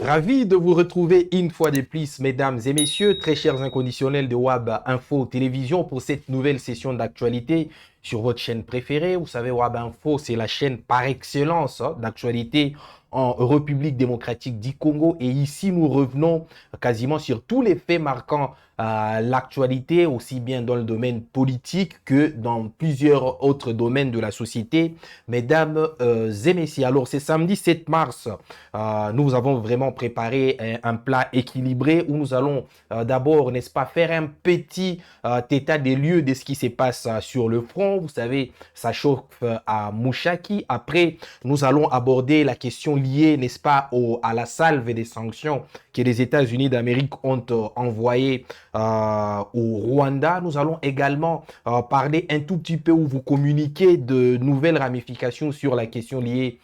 Ravi de vous retrouver une fois de plus, mesdames et messieurs, très chers inconditionnels de WAB Info Télévision, pour cette nouvelle session d'actualité sur votre chaîne préférée. Vous savez, WAB Info, c'est la chaîne par excellence d'actualité en République démocratique du Congo. Et ici, nous revenons quasiment sur tous les faits marquant l'actualité, aussi bien dans le domaine politique que dans plusieurs autres domaines de la société. Mesdames et messieurs, alors c'est samedi 7 mars. Nous avons vraiment préparé un plat équilibré où nous allons d'abord, n'est-ce pas, faire un petit état des lieux de ce qui se passe sur le front. Vous savez, ça chauffe à Mouchaki. Après, nous allons aborder la question liée, n'est-ce pas, à la salve des sanctions que les États-Unis d'Amérique ont envoyées au Rwanda. Nous allons également parler un tout petit peu ou vous communiquer de nouvelles ramifications sur la question liée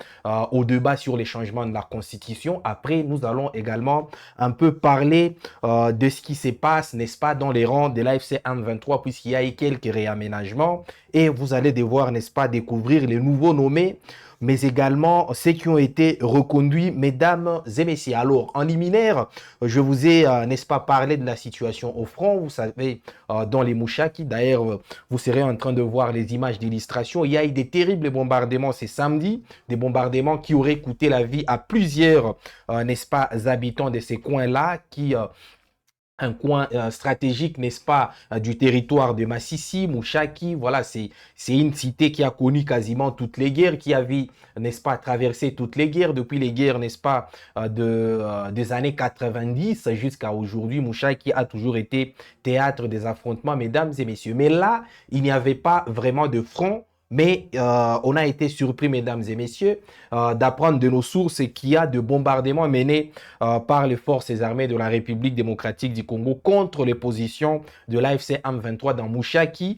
au débat sur les changements de la Constitution. Après, nous allons également un peu parler de ce qui se passe, n'est-ce pas, dans les rangs de l'AFC M23, puisqu'il y a eu quelques réaménagements. Et vous allez devoir, n'est-ce pas, découvrir les nouveaux nommés, mais également ceux qui ont été reconduits, mesdames et messieurs. Alors, en liminaire, je vous ai, n'est-ce pas, parlé de la situation au front, vous savez, dans les Mouchaki. D'ailleurs, vous serez en train de voir les images d'illustration. Il y a eu des terribles bombardements ce samedi, des bombardements qui auraient coûté la vie à plusieurs, n'est-ce pas, habitants de ces coins-là, qui un coin stratégique, n'est-ce pas, du territoire de Massissi, Mouchaki. Voilà, c'est une cité qui a connu quasiment toutes les guerres, qui a vu, n'est-ce pas, traversé toutes les guerres, depuis les guerres, n'est-ce pas, des années 90 jusqu'à aujourd'hui. Mouchaki a toujours été théâtre des affrontements, mesdames et messieurs. Mais là, il n'y avait pas vraiment de front. Mais on a été surpris, mesdames et messieurs, d'apprendre de nos sources qu'il y a de bombardements menés par les forces armées de la République démocratique du Congo contre les positions de l'AFC M23 dans Mouchaki,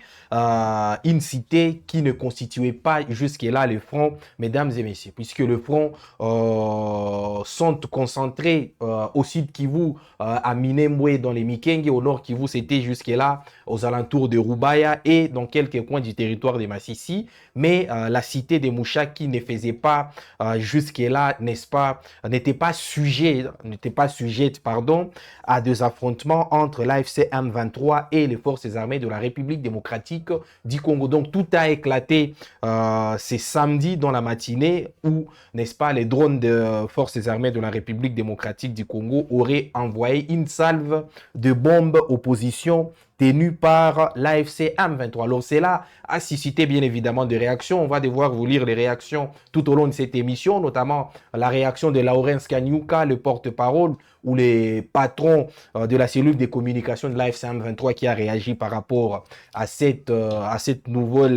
une cité qui ne constituait pas jusque-là le front, mesdames et messieurs, puisque le front sont concentrés au sud Kivu, à Minembwe dans les Mikenge, au nord Kivu, c'était jusque-là aux alentours de Rubaya et dans quelques coins du territoire de Massissi. Mais la cité de Mouchaki ne faisait pas jusque-là, n'est-ce pas, n'était pas sujette, pardon, à des affrontements entre l'AFC M23 et les forces armées de la République démocratique du Congo. Donc tout a éclaté ce samedi dans la matinée où, n'est-ce pas, les drones de forces armées de la République démocratique du Congo auraient envoyé une salve de bombes aux positions tenu par l'AFC M23. Alors cela a suscité bien évidemment des réactions. On va devoir vous lire les réactions tout au long de cette émission, notamment la réaction de Lawrence Kanyuka, le porte-parole ou les patrons de la cellule de communication de l'AFC M23 qui a réagi par rapport à ces nouveaux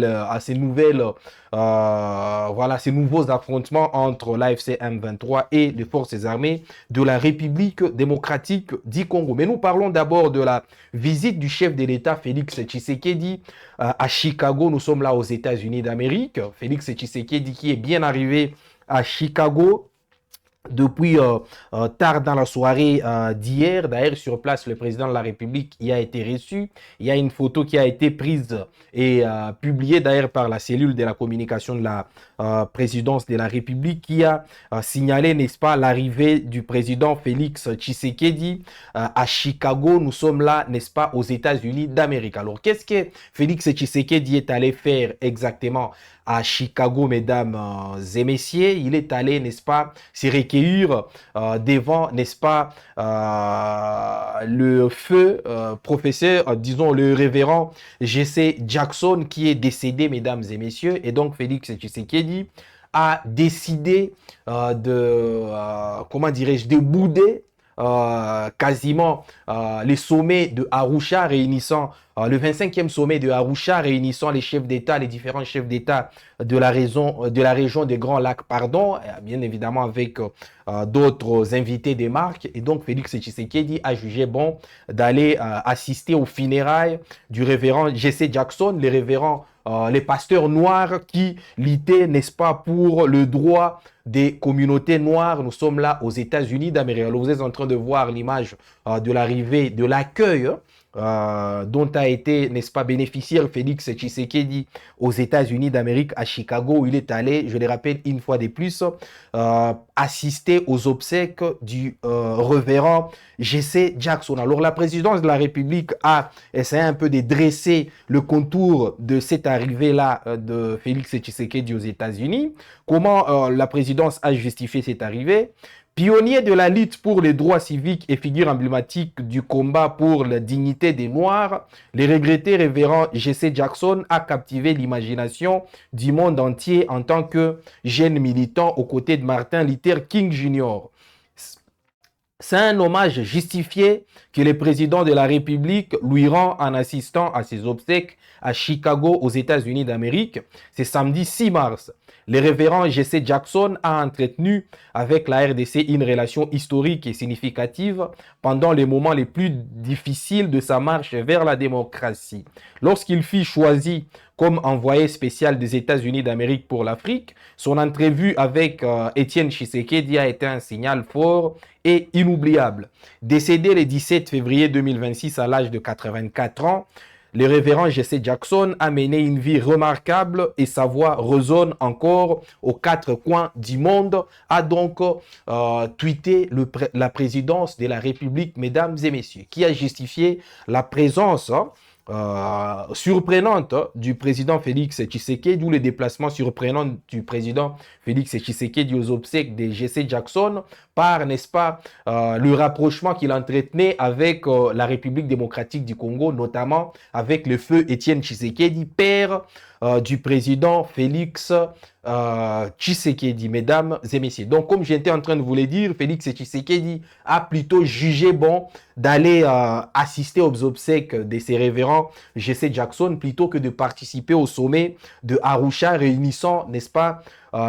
affrontements entre l'AFC M23 et les forces armées de la République démocratique du Congo. Mais nous parlons d'abord de la visite du chef de l'État Félix Tshisekedi à Chicago. Nous sommes là aux États-Unis d'Amérique. Félix Tshisekedi qui est bien arrivé à Chicago depuis tard dans la soirée d'hier. D'ailleurs, sur place, le président de la République y a été reçu. Il y a une photo qui a été prise et publiée d'ailleurs par la cellule de la communication de la présidence de la République qui a signalé, n'est-ce pas, l'arrivée du président Félix Tshisekedi à Chicago. Nous sommes là, n'est-ce pas, aux États-Unis d'Amérique. Alors, qu'est-ce que Félix Tshisekedi est allé faire exactement à Chicago, mesdames et messieurs? Il est allé, n'est-ce pas, se recueillir devant, n'est-ce pas, le feu professeur, disons le révérend Jesse Jackson qui est décédé, mesdames et messieurs. Et donc Félix Tshisekedi a décidé comment dirais-je, de bouder quasiment les sommets de Arusha réunissant le 25e sommet de Arusha réunissant les chefs d'État, les différents chefs d'État de la région des Grands Lacs, pardon, bien évidemment avec d'autres invités des marques. Et donc Félix Tshisekedi a jugé bon d'aller assister aux funérailles du révérend Jesse Jackson, les pasteurs noirs qui luttaient, n'est-ce pas, pour le droit des communautés noires. Nous sommes là aux États-Unis d'Amérique. Alors, vous êtes en train de voir l'image de l'arrivée, de l'accueil dont a été, n'est-ce pas, bénéficiaire Félix Tshisekedi aux États-Unis d'Amérique, à Chicago, où il est allé, je le rappelle une fois de plus, assister aux obsèques du révérend Jesse Jackson. Alors la présidence de la République a essayé un peu de dresser le contour de cette arrivée-là de Félix Tshisekedi aux États-Unis. Comment la présidence a justifié cette arrivée? Pionnier de la lutte pour les droits civiques et figure emblématique du combat pour la dignité des Noirs, le regretté révérend Jesse Jackson a captivé l'imagination du monde entier en tant que jeune militant aux côtés de Martin Luther King Jr. C'est un hommage justifié que le président de la République lui rend en assistant à ses obsèques à Chicago, aux États-Unis d'Amérique. C'est samedi 6 mars. Le révérend Jesse Jackson a entretenu avec la RDC une relation historique et significative pendant les moments les plus difficiles de sa marche vers la démocratie. Lorsqu'il fut choisi comme envoyé spécial des États-Unis d'Amérique pour l'Afrique, son entrevue avec Étienne Tshisekedi a été un signal fort et inoubliable. Décédé le 17 février 2026 à l'âge de 84 ans, le révérend Jesse Jackson a mené une vie remarquable et sa voix résonne encore aux quatre coins du monde, a donc tweeté la présidence de la République, mesdames et messieurs, qui a justifié la présence surprenante du président Félix Tshisekedi, d'où le déplacement surprenant du président Félix Tshisekedi aux obsèques de Jesse Jackson par, n'est-ce pas, le rapprochement qu'il entretenait avec la République démocratique du Congo, notamment avec le feu Étienne Tshisekedi, père du président Félix Tshisekedi, mesdames et messieurs. Donc, comme j'étais en train de vous le dire, Félix Tshisekedi a plutôt jugé bon d'aller assister aux obsèques de ses révérends Jesse Jackson plutôt que de participer au sommet de Arusha réunissant, n'est-ce pas,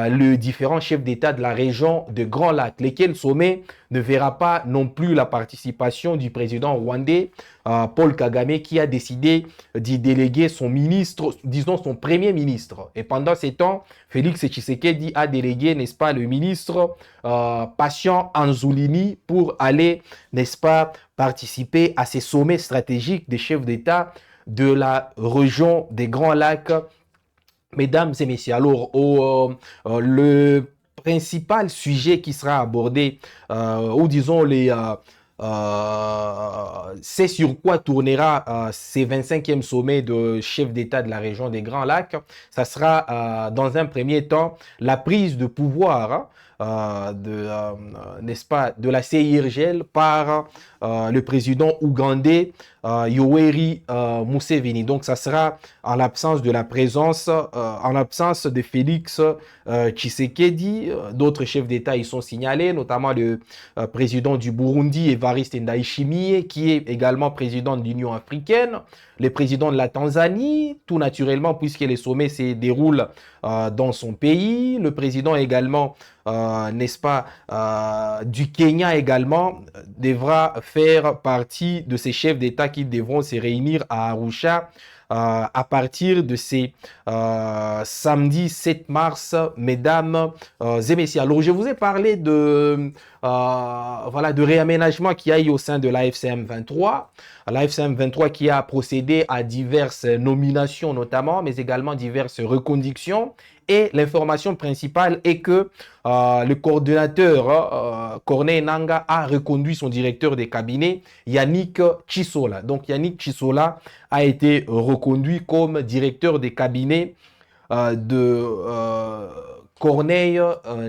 les différents chefs d'État de la région de Grand Lac, lesquels sommet ne verra pas non plus la participation du président rwandais Paul Kagame, qui a décidé d'y déléguer son ministre, disons son premier ministre. Et pendant ces temps, Félix Tshisekedi a délégué, n'est-ce pas, le ministre Patient Anzulini pour aller, n'est-ce pas, participer à ces sommets stratégiques des chefs d'État de la région des Grands Lacs. Mesdames et messieurs, alors le principal sujet qui sera abordé, ou disons c'est sur quoi tournera ces 25e sommets de chefs d'État de la région des Grands Lacs. Ça sera dans un premier temps la prise de pouvoir n'est-ce pas, de la CIRGL par le président ougandais Yoweri Museveni. Donc ça sera en l'absence de la présence, en l'absence de Félix Tshisekedi. D'autres chefs d'État y sont signalés, notamment le président du Burundi, Evariste Ndayishimiye, qui est également président de l'Union africaine, le président de la Tanzanie, tout naturellement, puisque les sommets se déroulent dans son pays, le président également, n'est-ce pas, du Kenya également, devra faire partie de ces chefs d'État qui devront se réunir à Arusha à partir de ces samedi 7 mars, mesdames et messieurs. Alors, je vous ai parlé de, voilà, de réaménagement qu'il y a eu au sein de l'AFCM 23. L'AFCM 23 qui a procédé à diverses nominations notamment, mais également diverses reconductions. Et l'information principale est que le coordonnateur Corneille Nangaa a reconduit son directeur de cabinet, Yannick Chisola. Donc Yannick Chisola a été reconduit comme directeur de cabinet de Corneille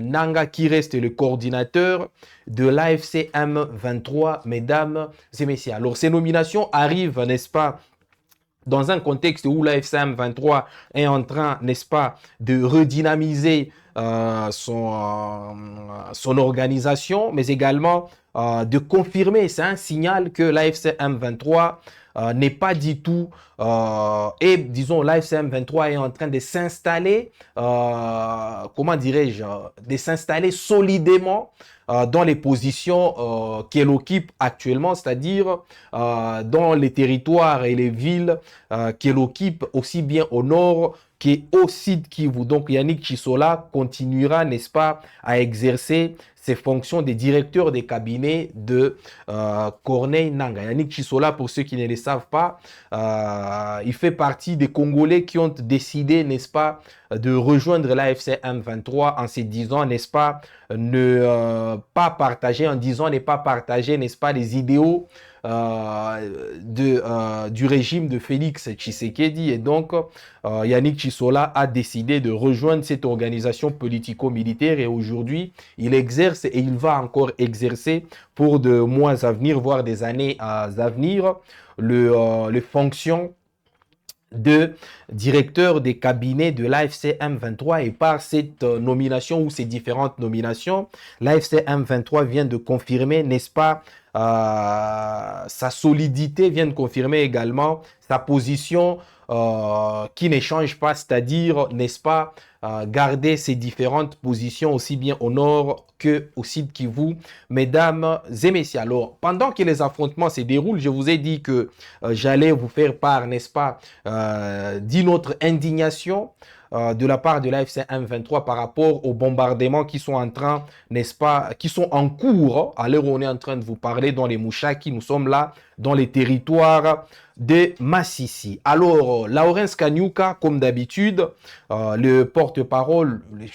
Nangaa, qui reste le coordinateur de l'AFC M23, mesdames et messieurs. Alors ces nominations arrivent, n'est-ce pas, dans un contexte où l'AFC M23 est en train, n'est-ce pas, de redynamiser son organisation, mais également de confirmer, c'est un signal que l'AFC M23 n'est pas du tout, et disons l'AFC M23 est en train de s'installer, comment dirais-je, de s'installer solidement dans les positions qu'elle occupe actuellement, c'est-à-dire dans les territoires et les villes qu'elle occupe aussi bien au nord qu'au Sud Kivu. Donc Yannick Chisola continuera, n'est-ce pas, à exercer ses fonctions de directeur des cabinets de Corneille Nangaa. Yannick Chisola, pour ceux qui ne le savent pas, il fait partie des Congolais qui ont décidé, n'est-ce pas, de rejoindre l'AFC M23 en se disant, n'est-ce pas, ne pas partager, en disant ne pas partager, n'est-ce pas, les idéaux du régime de Félix Tshisekedi. Et donc, Yannick Chisola a décidé de rejoindre cette organisation politico-militaire et aujourd'hui, il exerce et il va encore exercer pour de mois à venir, voire des années à venir, les fonctions de directeur des cabinets de l'AFC M23. Et par cette nomination ou ces différentes nominations, l'AFC M23 vient de confirmer, n'est-ce pas, sa solidité, vient de confirmer également sa position qui ne change pas, c'est-à-dire, n'est-ce pas, garder ses différentes positions aussi bien au nord que au Sud Kivu, mesdames et messieurs. Alors, pendant que les affrontements se déroulent, je vous ai dit que j'allais vous faire part, n'est-ce pas, d'une autre indignation de la part de l'AFC M23 par rapport aux bombardements qui sont en train, n'est-ce pas, qui sont en cours à l'heure où on est en train de vous parler dans les Mouchaki. Nous sommes là dans les territoires de Massissi. Alors, Lawrence Kanyuka, comme d'habitude, le porte-parole, le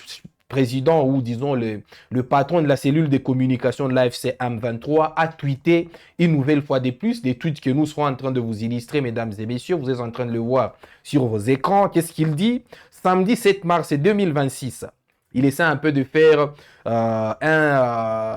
président ou disons le patron de la cellule de communication de l'AFC M23 a tweeté une nouvelle fois de plus, des tweets que nous serons en train de vous illustrer, mesdames et messieurs. Vous êtes en train de le voir sur vos écrans. Qu'est-ce qu'il dit? Samedi 7 mars 2026. Il essaie un peu de faire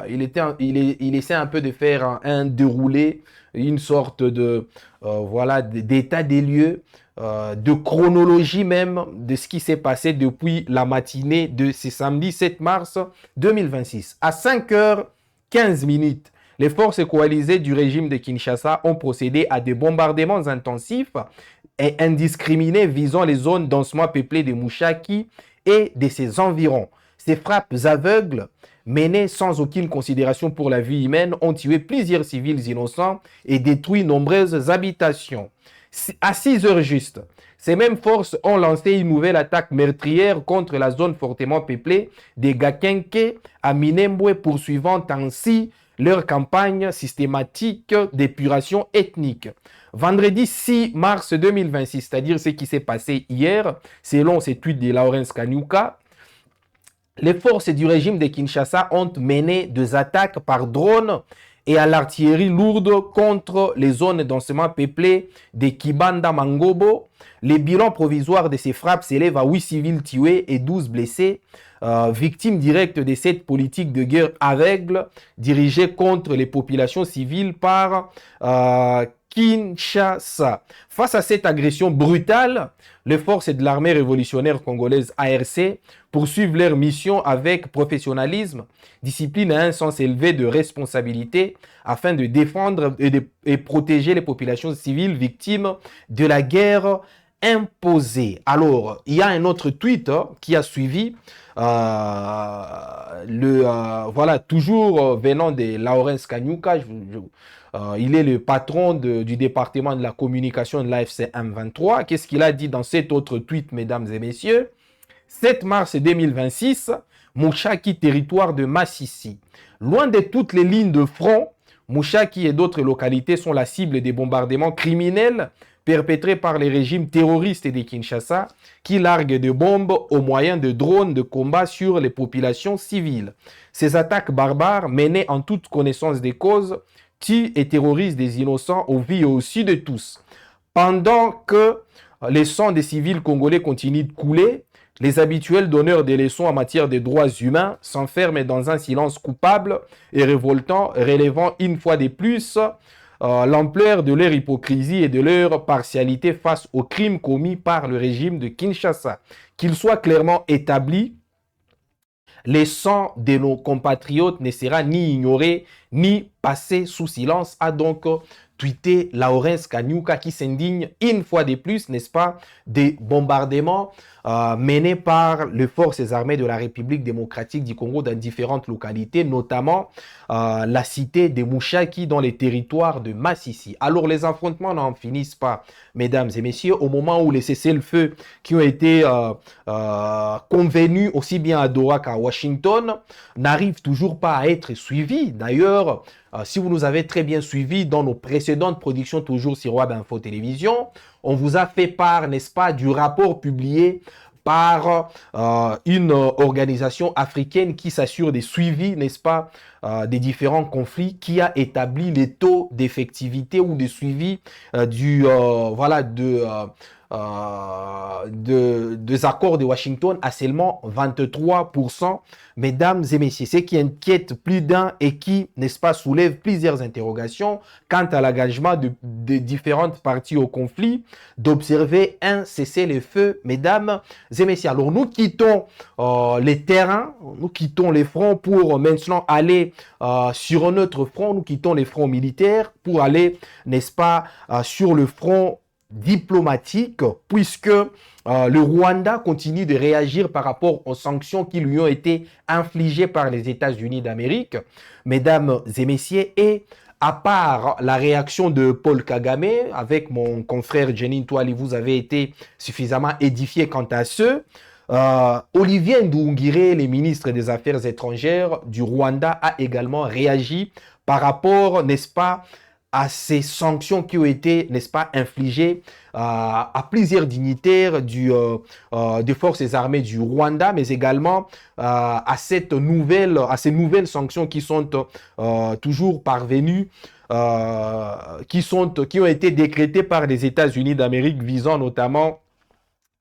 il essaie un peu de faire un déroulé, une sorte de voilà, d'état des lieux, de chronologie même de ce qui s'est passé depuis la matinée de ce samedi 7 mars 2026. À 5h15, les forces coalisées du régime de Kinshasa ont procédé à des bombardements intensifs et indiscriminés visant les zones densément peuplées de Mouchaki et de ses environs. Ces frappes aveugles, menées sans aucune considération pour la vie humaine, ont tué plusieurs civils innocents et détruit nombreuses habitations. À 6 heures juste, ces mêmes forces ont lancé une nouvelle attaque meurtrière contre la zone fortement peuplée des Gakenke à Minembwe, poursuivant ainsi leur campagne systématique d'épuration ethnique. Vendredi 6 mars 2026, c'est-à-dire ce qui s'est passé hier, selon ces tweets de Lawrence Kanyuka, les forces du régime de Kinshasa ont mené des attaques par drone et à l'artillerie lourde contre les zones densément peuplées de Kibanda Mangobo. Les bilans provisoires de ces frappes s'élèvent à 8 civils tués et 12 blessés, victimes directes de cette politique de guerre aveugle dirigée contre les populations civiles par Kinshasa. Face à cette agression brutale, les forces de l'armée révolutionnaire congolaise ARC poursuivent leur mission avec professionnalisme, discipline et un sens élevé de responsabilité afin de défendre et protéger les populations civiles victimes de la guerre imposée. Alors, il y a un autre tweet qui a suivi, voilà, toujours venant de Lawrence Kanyuka. Il est le patron du département de la communication de l'AFC M23. Qu'est-ce qu'il a dit dans cet autre tweet, mesdames et messieurs? 7 mars 2026, Mouchaki, territoire de Massissi. Loin de toutes les lignes de front, Mouchaki et d'autres localités sont la cible des bombardements criminels perpétrés par les régimes terroristes de Kinshasa qui larguent des bombes au moyen de drones de combat sur les populations civiles. Ces attaques barbares, menées en toute connaissance des causes, tuent et terrorisent des innocents au vu et au su de tous. Pendant que les sangs des civils congolais continuent de couler, les habituels donneurs des leçons en matière de droits humains s'enferment dans un silence coupable et révoltant, relevant une fois de plus l'ampleur de leur hypocrisie et de leur partialité face aux crimes commis par le régime de Kinshasa. Qu'il soit clairement établi, le sang de nos compatriotes ne sera ni ignoré, ni passé sous silence, a donc tweeté Lawrence Kanyuka qui s'indigne une fois de plus, n'est-ce pas, des bombardements menés par les forces armées de la République démocratique du Congo dans différentes localités, notamment la cité de Mouchaki dans les territoires de Massissi. Alors les affrontements n'en finissent pas, mesdames et messieurs, au moment où les cessez-le-feu qui ont été convenus aussi bien à Doha qu'à Washington n'arrivent toujours pas à être suivis. D'ailleurs, si vous nous avez très bien suivis dans nos précédentes productions, toujours sur Web Info Télévision, on vous a fait part, n'est-ce pas, du rapport publié par une organisation africaine qui s'assure des suivis, n'est-ce pas, des différents conflits, qui a établi les taux d'effectivité ou de suivi des accords de Washington à seulement 23%. Mesdames et messieurs, ce qui inquiète plus d'un et qui, n'est-ce pas, soulève plusieurs interrogations quant à l'engagement de différentes parties au conflit d'observer un cessez-le-feu, mesdames et messieurs. Alors nous quittons les terrains, nous quittons les fronts pour maintenant aller sur un autre front, nous quittons les fronts militaires pour aller, n'est-ce pas, sur le front diplomatique, puisque le Rwanda continue de réagir par rapport aux sanctions qui lui ont été infligées par les États-Unis d'Amérique, mesdames et messieurs, et à part la réaction de Paul Kagame, avec mon confrère Jenin Touali, vous avez été suffisamment édifié quant à ce. Olivier Nduhungirehe, le ministre des Affaires étrangères du Rwanda, a également réagi par rapport, n'est-ce pas, à ces sanctions qui ont été, n'est-ce pas, infligées à plusieurs dignitaires des forces armées du Rwanda, mais également à ces nouvelles sanctions qui sont toujours parvenues, qui ont été décrétées par les États-Unis d'Amérique, visant notamment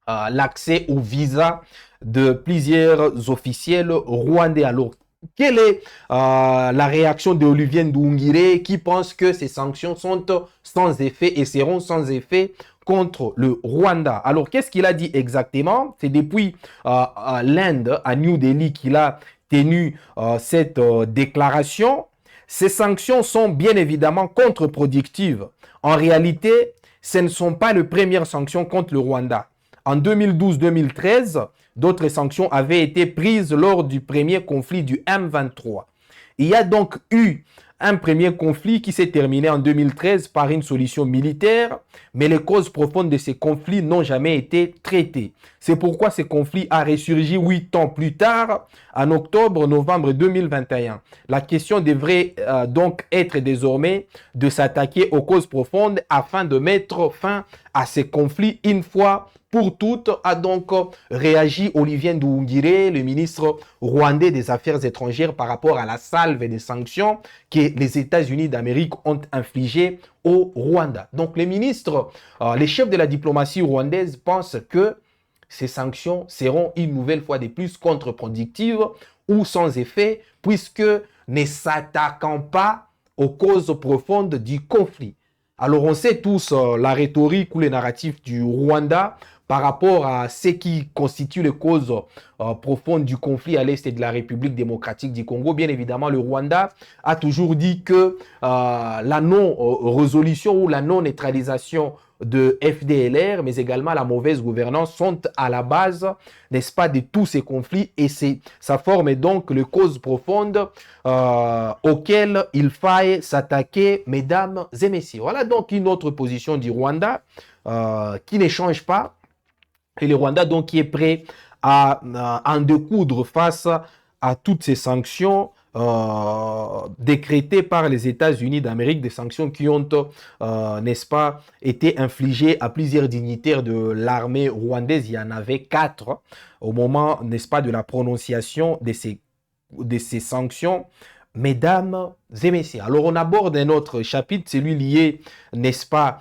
l'accès au visa de plusieurs officiels rwandais. Alors, quelle est la réaction d'Olivier Nduhungirehe qui pense que ces sanctions sont sans effet et seront sans effet contre le Rwanda? Alors, qu'est-ce qu'il a dit exactement? C'est depuis l'Inde, à New Delhi, qu'il a tenu cette déclaration. Ces sanctions sont bien évidemment contre-productives. En réalité, ce ne sont pas les premières sanctions contre le Rwanda. En 2012-2013, d'autres sanctions avaient été prises lors du premier conflit du M23. Il y a donc eu un premier conflit qui s'est terminé en 2013 par une solution militaire, mais les causes profondes de ces conflits n'ont jamais été traitées. C'est pourquoi ce conflit a ressurgi 8 ans plus tard, en octobre-novembre 2021. La question devrait donc être désormais de s'attaquer aux causes profondes afin de mettre fin à ces conflits une fois pour toutes, a donc réagi Olivier Nduhungirehe, le ministre rwandais des Affaires étrangères, par rapport à la salve des sanctions que les États-Unis d'Amérique ont infligées au Rwanda. Donc les ministres, les chefs de la diplomatie rwandaise pensent que ces sanctions seront une nouvelle fois de plus contre-productives ou sans effet, puisque ne s'attaquant pas aux causes profondes du conflit. Alors on sait tous la rhétorique ou les narratifs du Rwanda par rapport à ce qui constitue les causes profondes du conflit à l'est de la République démocratique du Congo. Bien évidemment, le Rwanda a toujours dit que la non-résolution ou la non-neutralisation de FDLR, mais également la mauvaise gouvernance sont à la base, n'est-ce pas, de tous ces conflits, et ça forme donc les causes profondes auxquelles il faille s'attaquer, mesdames et messieurs. Voilà donc une autre position du Rwanda qui ne change pas. Et le Rwanda, donc, qui est prêt à en découdre face à toutes ces sanctions décrétées par les États-Unis d'Amérique, des sanctions qui ont, n'est-ce pas, été infligées à plusieurs dignitaires de l'armée rwandaise. Il y en avait 4 au moment, n'est-ce pas, de la prononciation de ces sanctions. Mesdames et messieurs, alors on aborde un autre chapitre, celui lié, n'est-ce pas,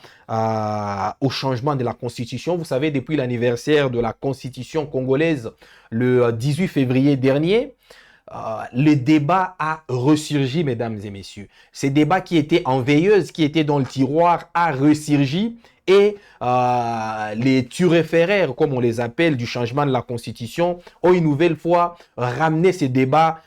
au changement de la Constitution. Vous savez, depuis l'anniversaire de la Constitution congolaise, le 18 février dernier, le débat a ressurgi, mesdames et messieurs. Ces débats qui étaient en veilleuse, qui étaient dans le tiroir, a ressurgi. Et les turéféraires, comme on les appelle, du changement de la Constitution, ont une nouvelle fois ramené ces débats,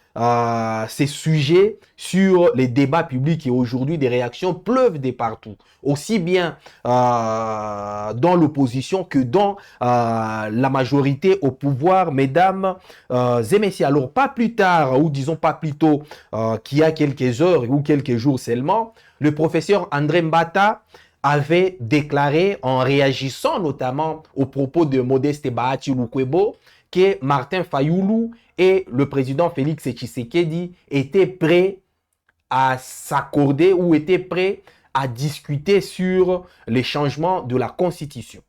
ces sujets sur les débats publics. Et aujourd'hui, des réactions pleuvent de partout, aussi bien dans l'opposition que dans la majorité au pouvoir, mesdames et messieurs. Alors, pas plus tard, ou disons pas plus tôt qu'il y a quelques heures ou quelques jours seulement, le professeur André Mbata avait déclaré, en réagissant notamment aux propos de Modeste Bahati Lukwebo, que Martin Fayoulou et le président Félix Tshisekedi étaient prêts à s'accorder ou étaient prêts à discuter sur les changements de la Constitution.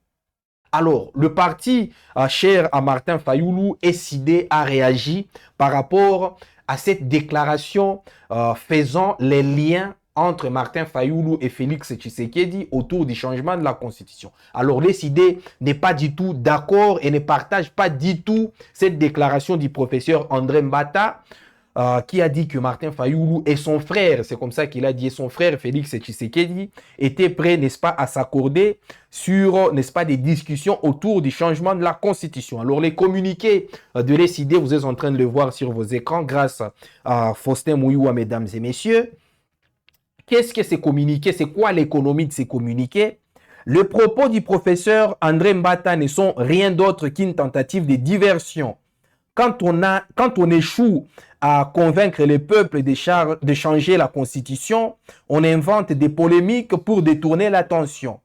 Alors, le parti cher à Martin Fayoulou, SID, a réagi par rapport à cette déclaration faisant les liens entre Martin Fayoulou et Félix Tshisekedi autour du changement de la Constitution. Alors, les idées n'est pas du tout d'accord et ne partage pas du tout cette déclaration du professeur André Mbata, qui a dit que Martin Fayoulou et son frère, c'est comme ça qu'il a dit, son frère Félix Tshisekedi, étaient prêts, n'est-ce pas, à s'accorder sur, n'est-ce pas, des discussions autour du changement de la Constitution. Alors, les communiqués de l'ESID, vous êtes en train de le voir sur vos écrans grâce à Faustin Mouyoua, mesdames et messieurs. Qu'est-ce que ces communiqués? C'est quoi l'économie de ces communiqués? Le propos du professeur André Mbata ne sont rien d'autre qu'une tentative de diversion. Quand on échoue à convaincre les peuples de changer la Constitution, on invente des polémiques pour détourner l'attention.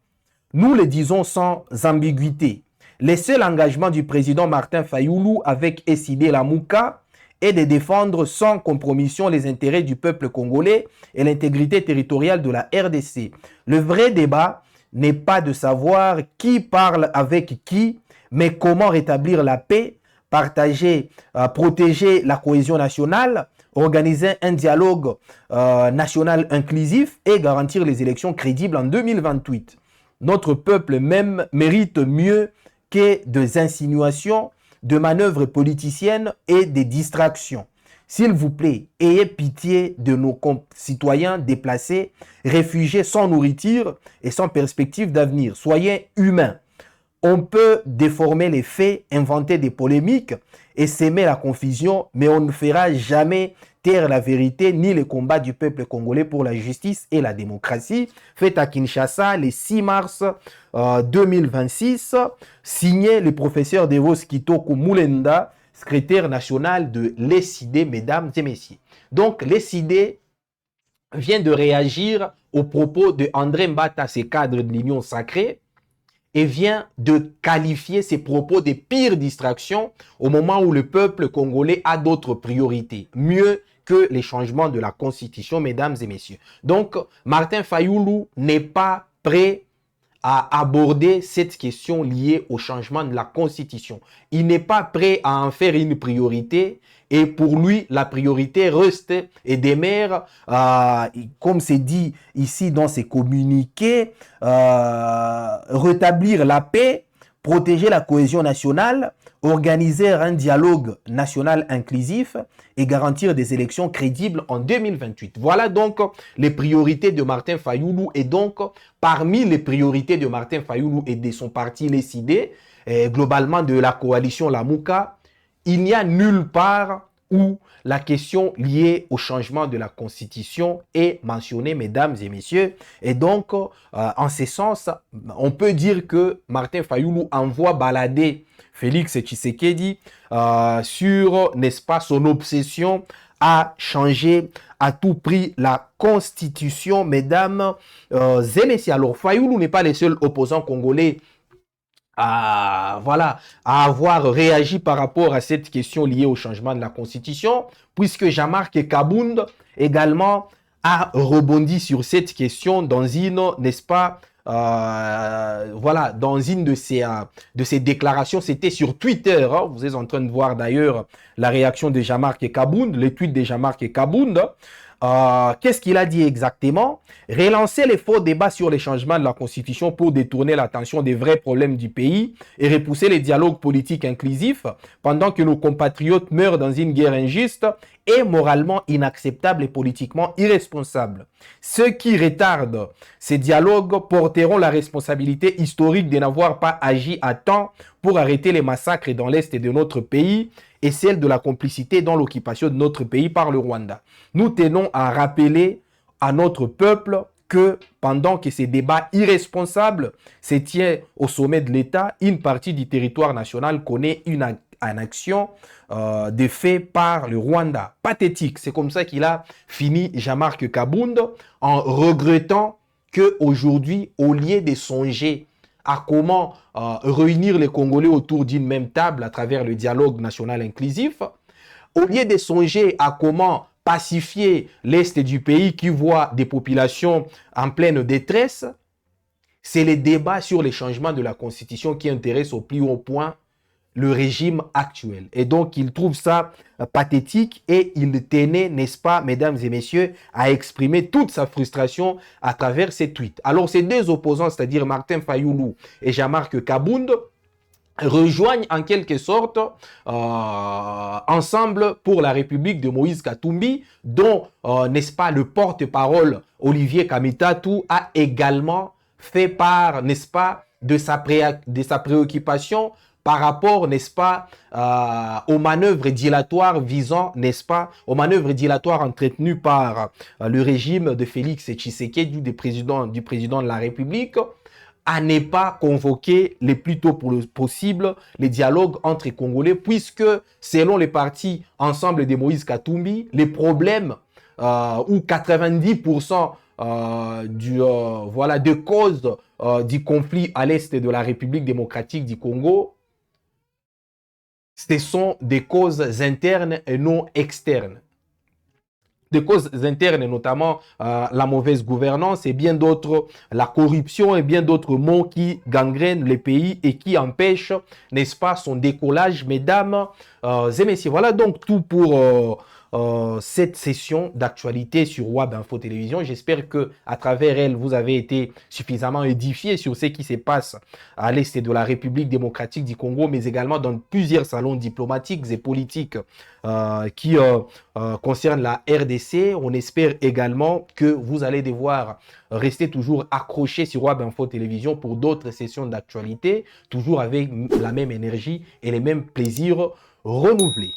Nous le disons sans ambiguïté. Le seul engagement du président Martin Fayoulou avec SID Lamouka est de défendre sans compromission les intérêts du peuple congolais et l'intégrité territoriale de la RDC. Le vrai débat n'est pas de savoir qui parle avec qui, mais comment rétablir la paix, partager, protéger la cohésion nationale, organiser un dialogue national inclusif et garantir les élections crédibles en 2028. Notre peuple même mérite mieux que des insinuations, de manœuvres politiciennes et des distractions. S'il vous plaît, ayez pitié de nos concitoyens déplacés, réfugiés sans nourriture et sans perspective d'avenir. Soyez humains. On peut déformer les faits, inventer des polémiques et s'aimer la confusion, mais on ne fera jamais taire la vérité ni le combat du peuple congolais pour la justice et la démocratie. Fait à Kinshasa le 6 mars 2026, signé le professeur Devos Kitoko Moulenda, secrétaire national de l'ESID, mesdames et messieurs. Donc, l'ESID vient de réagir aux propos de André Mbata, ce cadre de l'Union sacrée, et vient de qualifier ses propos de pires distractions au moment où le peuple congolais a d'autres priorités, mieux que les changements de la Constitution, mesdames et messieurs. Donc, Martin Fayoulou n'est pas prêt à aborder cette question liée au changement de la Constitution. Il n'est pas prêt à en faire une priorité et pour lui, la priorité reste et demeure, comme c'est dit ici dans ses communiqués, rétablir la paix, protéger la cohésion nationale, organiser un dialogue national inclusif et garantir des élections crédibles en 2028. Voilà donc les priorités de Martin Fayoulou. Et donc, parmi les priorités de Martin Fayoulou et de son parti l'ESID, globalement de la coalition Lamouka, il n'y a nulle part où la question liée au changement de la Constitution est mentionnée, mesdames et messieurs. Et donc, en ce sens, on peut dire que Martin Fayoulou envoie balader Félix Tshisekedi sur, n'est-ce pas, son obsession à changer à tout prix la Constitution, mesdames et messieurs. Alors, Fayoulou n'est pas le seul opposant congolais à avoir réagi par rapport à cette question liée au changement de la Constitution, puisque Jean-Marc Kabound également a rebondi sur cette question dans une, n'est-ce pas, dans une de ses déclarations, c'était sur Twitter, hein. Vous êtes en train de voir d'ailleurs la réaction de Jean-Marc Kabound, le tweet de Jean-Marc Kabound, Qu'est-ce qu'il a dit exactement? Relancer les faux débats sur les changements de la Constitution pour détourner l'attention des vrais problèmes du pays et repousser les dialogues politiques inclusifs pendant que nos compatriotes meurent dans une guerre injuste est moralement inacceptable et politiquement irresponsable. Ceux qui retardent ces dialogues porteront la responsabilité historique de n'avoir pas agi à temps pour arrêter les massacres dans l'Est de notre pays et celle de la complicité dans l'occupation de notre pays par le Rwanda. Nous tenons à rappeler à notre peuple que pendant que ces débats irresponsables se tiennent au sommet de l'État, une partie du territoire national connaît une annexion de fait par le Rwanda. Pathétique. C'est comme ça qu'il a fini Jean-Marc Kabound en regrettant qu'aujourd'hui, au lieu de songer à comment réunir les Congolais autour d'une même table à travers le dialogue national inclusif, au lieu de songer à comment pacifier l'Est du pays qui voit des populations en pleine détresse, c'est les débats sur les changements de la Constitution qui intéressent au plus haut point le régime actuel. Et donc, il trouve ça pathétique et il tenait, n'est-ce pas, mesdames et messieurs, à exprimer toute sa frustration à travers ces tweets. Alors, ces deux opposants, c'est-à-dire Martin Fayoulou et Jean-Marc Kabound, rejoignent en quelque sorte Ensemble pour la République de Moïse Katumbi, dont, n'est-ce pas, le porte-parole Olivier Kamitatou a également fait part, n'est-ce pas, de sa préoccupation par rapport, n'est-ce pas, aux manœuvres dilatoires visant, n'est-ce pas, aux manœuvres dilatoires entretenues par le régime de Félix Tshisekedi, du président de la République, à ne pas convoquer le plus tôt possible les dialogues entre les Congolais, puisque, selon les partis Ensemble de Moïse Katumbi, les problèmes où 90% de causes du conflit à l'est de la République démocratique du Congo, ce sont des causes internes et non externes. Des causes internes, notamment la mauvaise gouvernance et bien d'autres, la corruption et bien d'autres maux qui gangrènent les pays et qui empêchent, n'est-ce pas, son décollage, mesdames et messieurs. Voilà donc tout pour cette session d'actualité sur WAB Info Télévision. J'espère que à travers elle, vous avez été suffisamment édifiés sur ce qui se passe à l'est de la République démocratique du Congo, mais également dans plusieurs salons diplomatiques et politiques qui concernent la RDC. On espère également que vous allez devoir rester toujours accrochés sur WAB Info Télévision pour d'autres sessions d'actualité, toujours avec la même énergie et les mêmes plaisirs renouvelés.